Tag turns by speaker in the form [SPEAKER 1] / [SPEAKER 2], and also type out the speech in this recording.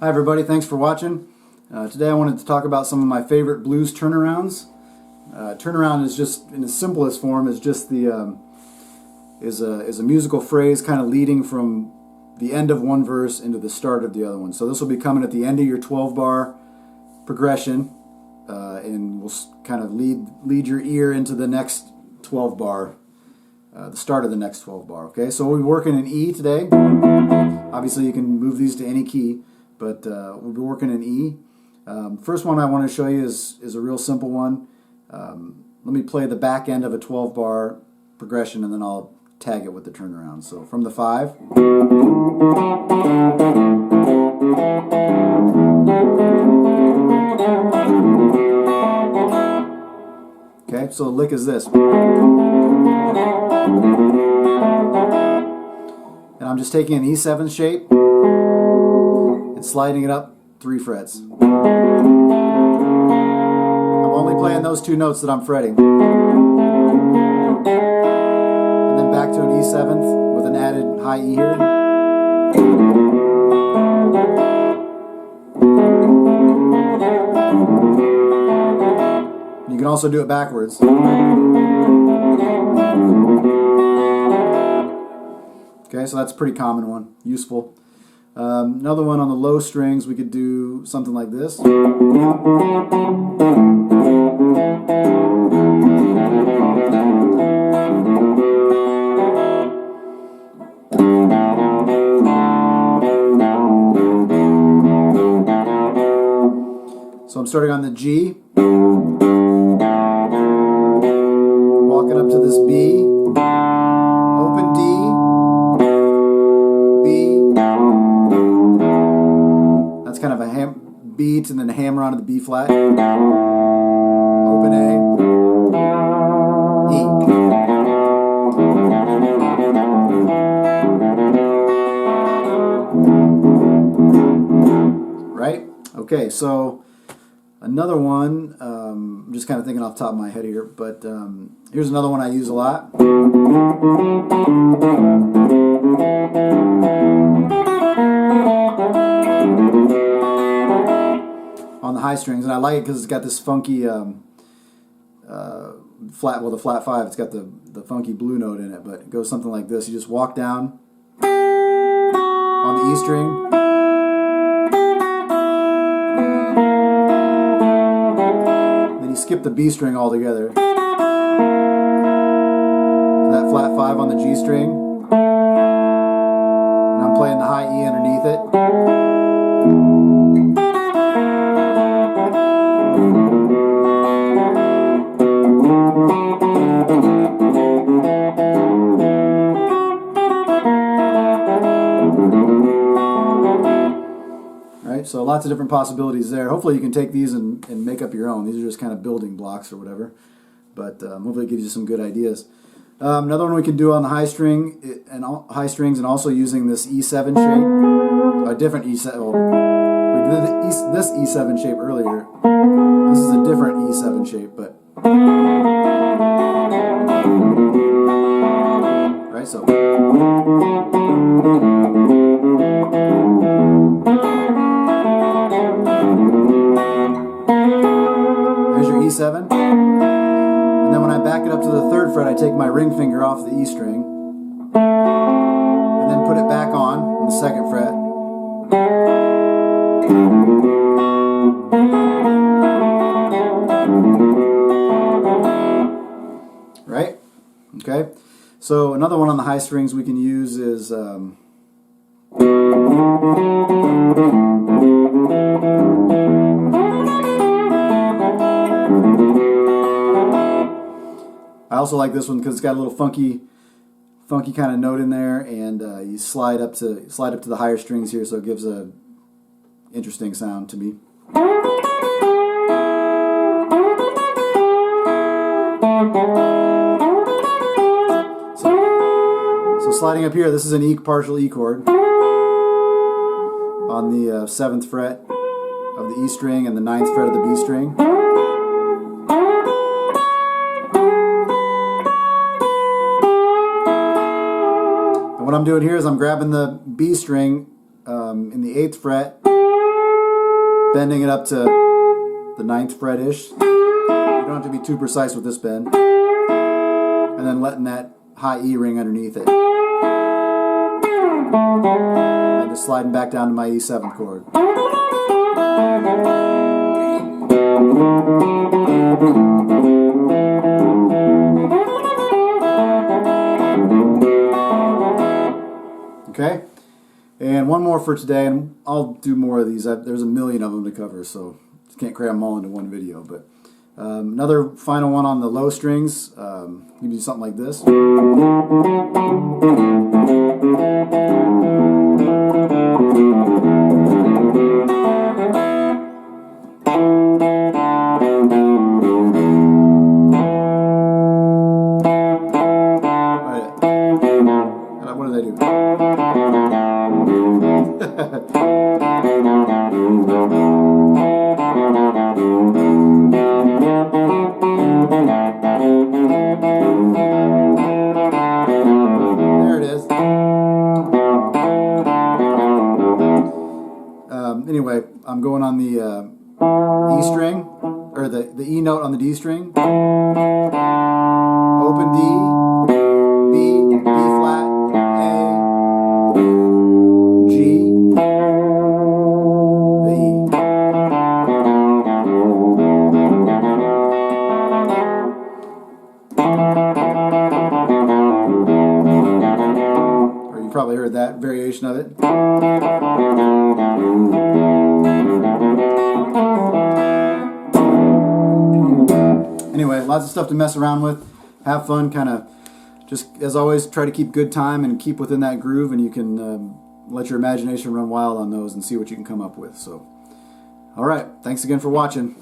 [SPEAKER 1] Hi everybody, thanks for watching. Today I wanted to talk about some of my favorite blues turnarounds. Turnaround is just, in its simplest form, is just the is a musical phrase kind of leading from the end of one verse into the start of the other one. So this will be coming at the end of your 12-bar progression, and will kind of lead your ear into the next 12-bar, the start of the next 12-bar. Okay, so we'll be working in E today. Obviously, you can move these to any key, but we'll be working in E. First one I want to show you is a real simple one. Let me play the back end of a 12-bar progression, and then I'll tag it with the turnaround. So from the 5. Okay, so the lick is this. And I'm just taking an E7 shape and sliding it up 3 frets. I'm only playing those 2 notes that I'm fretting. And then back to an E7th with an added high E here. You can also do it backwards. Okay, so that's a pretty common one, useful. Another one on the low strings, we could do something like this. So I'm starting on the G, walking up to this B, open D, kind of a beat, and then hammer onto the B flat, open A, E. Right? Okay, so another one, I'm just kind of thinking off the top of my head here, but here's another one I use a lot. On the high strings, and I like it because it's got this funky flat, well, the flat 5, it's got the funky blue note in it, but it goes something like this. You just walk down on the E string, then you skip the B string altogether to that flat 5 on the G string, and I'm playing the high E underneath it. So lots of different possibilities there. Hopefully you can take these and make up your own. These are just kind of building blocks or whatever. But hopefully it gives you some good ideas. Another one we can do on the high string and high strings, and also using this E7 shape, a different E7. Well, we did this E7 shape earlier. This is a different E7 shape, but right. So. E7, and then when I back it up to the 3rd fret, I take my ring finger off the E string and then put it back on the 2nd fret, right? Okay, so another one on the high strings we can use is I also like this one because it's got a little funky kind of note in there, and you slide up to the higher strings here, so it gives a interesting sound to me. So sliding up here, this is an E partial E chord on the 7th fret of the E string and the 9th fret of the B string. And what I'm doing here is I'm grabbing the B string in the 8th fret bending it up to the 9th fret-ish. You don't have to be too precise with this bend. And then letting that high E ring underneath it. And just sliding back down to my E7 chord. Okay, and one more for today, and I'll do more of these. There's a million of them to cover, so can't cram them all into one video. But another final one on the low strings. You do something like this. What did I do? There it is. Anyway, I'm going on the E string, or the E note on the D string. Open D, B, B flat, A, G, the E. Or you probably heard that variation of it. Anyway, lots of stuff to mess around with. Have fun, kind of, just as always, try to keep good time and keep within that groove, and you can let your imagination run wild on those and see what you can come up with. So, all right, thanks again for watching.